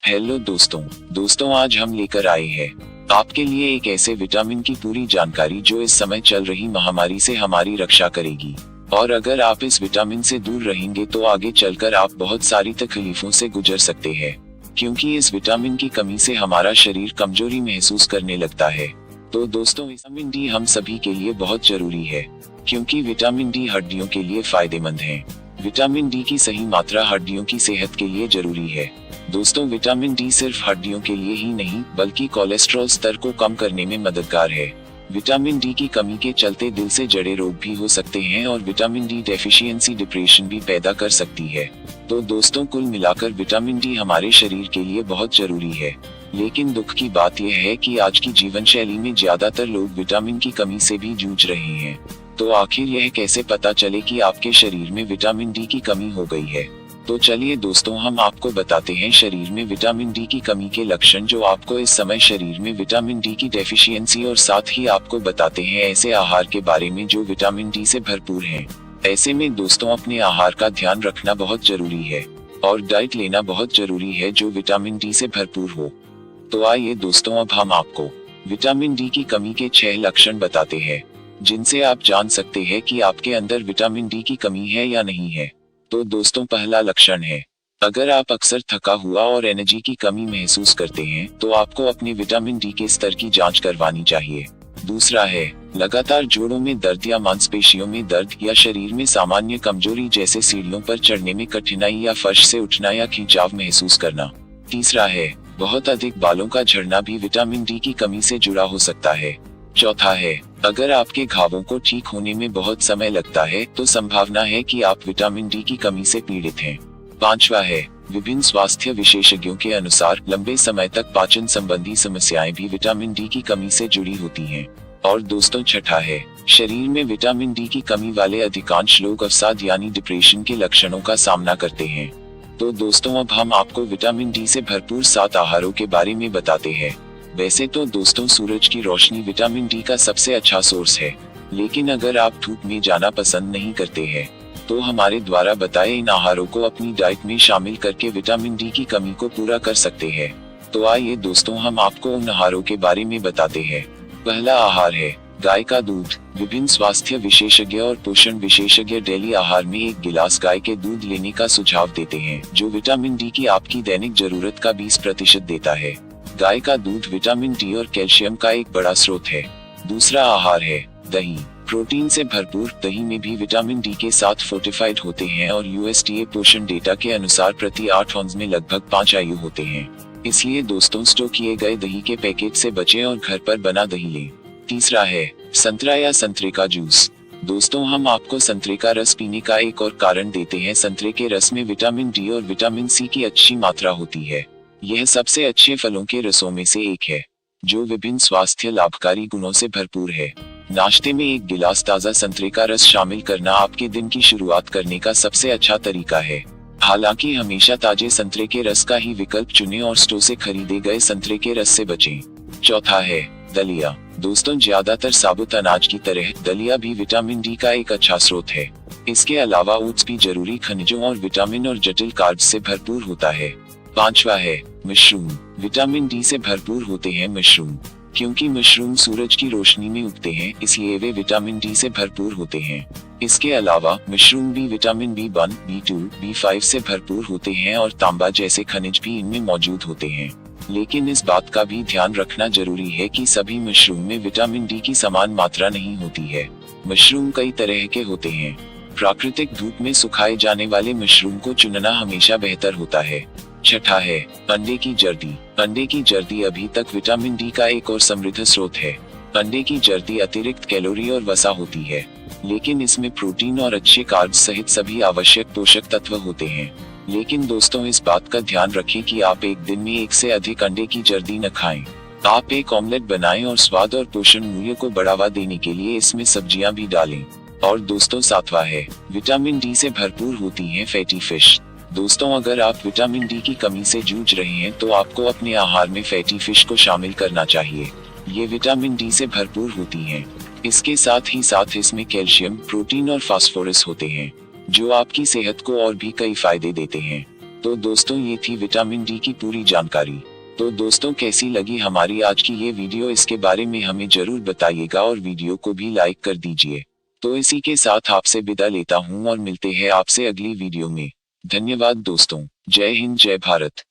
Hello दोस्तों आज हम लेकर आए हैं आपके लिए एक ऐसे विटामिन की पूरी जानकारी जो इस समय चल रही महामारी से हमारी रक्षा करेगी। और अगर आप इस विटामिन से दूर रहेंगे तो आगे चलकर आप बहुत सारी तकलीफों से गुजर सकते हैं, क्योंकि इस विटामिन की कमी से हमारा शरीर कमजोरी महसूस करने लगता है। तो दोस्तों, विटामिन डी हम सभी के लिए बहुत जरूरी है, क्योंकि विटामिन डी हड्डियों के लिए फायदेमंद है। विटामिन डी की सही मात्रा हड्डियों की सेहत के लिए जरूरी है। दोस्तों, विटामिन डी सिर्फ हड्डियों के लिए ही नहीं बल्कि कोलेस्ट्रॉल स्तर को कम करने में मददगार है। विटामिन डी की कमी के चलते दिल से जुड़े रोग भी हो सकते हैं और विटामिन डी डेफिशिएंसी डिप्रेशन भी पैदा कर सकती है। तो दोस्तों, कुल मिलाकर विटामिन डी हमारे शरीर के लिए बहुत जरूरी है। लेकिन दुख की बात यह है कि आज की जीवन शैली में ज्यादातर लोग विटामिन की कमी से भी जूझ रहे हैं। तो आखिर यह कैसे पता चले कि आपके शरीर में विटामिन डी की कमी हो गई है? तो चलिए दोस्तों, हम आपको बताते हैं शरीर में विटामिन डी की कमी के लक्षण जो आपको इस समय शरीर में विटामिन डी की डेफिशिएंसी, और साथ ही आपको बताते हैं ऐसे आहार के बारे में जो विटामिन डी से भरपूर हैं। ऐसे में दोस्तों, अपने आहार का ध्यान रखना बहुत जरूरी है और डाइट लेना बहुत जरूरी है जो विटामिन डी से भरपूर हो। तो आइए दोस्तों, अब हम आपको विटामिन डी की कमी के 6 लक्षण बताते हैं, जिनसे आप जान सकते हैं कि आपके अंदर विटामिन डी की कमी है या नहीं है। तो दोस्तों, पहला लक्षण है, अगर आप अक्सर थका हुआ और एनर्जी की कमी महसूस करते हैं तो आपको अपने विटामिन डी के स्तर की जांच करवानी चाहिए। दूसरा है, लगातार जोड़ों में दर्द या मांसपेशियों में दर्द या शरीर में सामान्य कमजोरी जैसे सीढ़ियों पर चढ़ने में कठिनाई या फर्श से उठना या खिंचाव महसूस करना। तीसरा है, बहुत अधिक बालों का झड़ना भी विटामिन डी की कमी से जुड़ा हो सकता है। चौथा है, अगर आपके घावों को ठीक होने में बहुत समय लगता है तो संभावना है कि आप विटामिन डी की कमी से पीड़ित हैं। पांचवा है, विभिन्न स्वास्थ्य विशेषज्ञों के अनुसार लंबे समय तक पाचन संबंधी समस्याएं भी विटामिन डी की कमी से जुड़ी होती हैं। और दोस्तों, छठा है, शरीर में विटामिन डी की कमी वाले अधिकांश लोग अवसाद यानी डिप्रेशन के लक्षणों का सामना करते हैं। तो दोस्तों, अब हम आपको विटामिन डी से भरपूर 7 आहारों के बारे में बताते हैं। वैसे तो दोस्तों, सूरज की रोशनी विटामिन डी का सबसे अच्छा सोर्स है, लेकिन अगर आप धूप में जाना पसंद नहीं करते हैं तो हमारे द्वारा बताए इन आहारों को अपनी डाइट में शामिल करके विटामिन डी की कमी को पूरा कर सकते हैं। तो आइए दोस्तों, हम आपको उन आहारों के बारे में बताते हैं। पहला आहार है गाय का दूध। विभिन्न स्वास्थ्य विशेषज्ञ और पोषण विशेषज्ञ डेली आहार में 1 गिलास गाय के दूध लेने का सुझाव देते हैं, जो विटामिन डी की आपकी दैनिक जरूरत का 20% देता है। गाय का दूध विटामिन डी और कैल्शियम का एक बड़ा स्रोत है। दूसरा आहार है दही। प्रोटीन से भरपूर दही में भी विटामिन डी के साथ फोर्टिफाइड होते हैं और यूएसडीए पोषण डेटा के अनुसार प्रति 8 औंस में लगभग 5 आयु होते हैं। इसलिए दोस्तों, स्टोर किए गए दही के पैकेट से बचें और घर पर बना दही लें। तीसरा है संतरा या संतरे का जूस। दोस्तों, हम आपको संतरे का रस पीने का एक और कारण देते हैं। संतरे के रस में विटामिन डी और विटामिन सी की अच्छी मात्रा होती है। यह सबसे अच्छे फलों के रसों में से एक है, जो विभिन्न स्वास्थ्य लाभकारी गुणों से भरपूर है। नाश्ते में 1 गिलास ताजा संतरे का रस शामिल करना आपके दिन की शुरुआत करने का सबसे अच्छा तरीका है। हालांकि हमेशा ताजे संतरे के रस का ही विकल्प चुनें और स्टोर से खरीदे गए संतरे के रस से बचें। चौथा है दलिया। दोस्तों, ज्यादातर साबुत अनाज की तरह दलिया भी विटामिन डी का एक अच्छा स्रोत है। इसके अलावा ओट्स भी जरूरी खनिजों और विटामिन और जटिल कार्ब्स से भरपूर होता है। पांचवा है मशरूम। विटामिन डी से भरपूर होते हैं मशरूम। क्योंकि मशरूम सूरज की रोशनी में उगते हैं, इसलिए वे विटामिन डी से भरपूर होते हैं। इसके अलावा मशरूम भी विटामिन B1, B2, B5 से भरपूर होते हैं और तांबा जैसे खनिज भी इनमें मौजूद होते हैं। लेकिन इस बात का भी ध्यान रखना जरूरी है कि सभी मशरूम में विटामिन डी की समान मात्रा नहीं होती है। मशरूम कई तरह के होते हैं। प्राकृतिक धूप में सुखाए जाने वाले मशरूम को चुनना हमेशा बेहतर होता है। छठा है अंडे की जर्दी। अंडे की जर्दी अभी तक विटामिन डी का एक और समृद्ध स्रोत है। अंडे की जर्दी अतिरिक्त कैलोरी और वसा होती है, लेकिन इसमें प्रोटीन और अच्छे कार्ब्स सहित सभी आवश्यक पोषक तत्व होते हैं। लेकिन दोस्तों, इस बात का ध्यान रखें कि आप एक दिन में 1 से अधिक अंडे की जर्दी न खाएं। आप एक ऑमलेट बनाएं और स्वाद और पोषण मूल्य को बढ़ावा देने के लिए इसमें सब्जियां भी डालें। और दोस्तों, 7वां है विटामिन डी से भरपूर होती हैं फैटी फिश। दोस्तों, अगर आप विटामिन डी की कमी से जूझ रहे हैं तो आपको अपने आहार में फैटी फिश को शामिल करना चाहिए। ये विटामिन डी से भरपूर होती हैं। इसके साथ ही साथ इसमें कैल्शियम, प्रोटीन और फास्फोरस होते हैं, जो आपकी सेहत को और भी कई फायदे देते हैं। तो दोस्तों ये थी विटामिन डी की पूरी जानकारी। तो दोस्तों कैसी लगी हमारी आज की ये वीडियो, इसके बारे में हमें जरूर बताइएगा और वीडियो को भी लाइक कर दीजिए। तो इसी के साथ आपसे विदा लेता हूँ और मिलते हैं आपसे अगली वीडियो में। धन्यवाद दोस्तों। जय हिंद, जय भारत।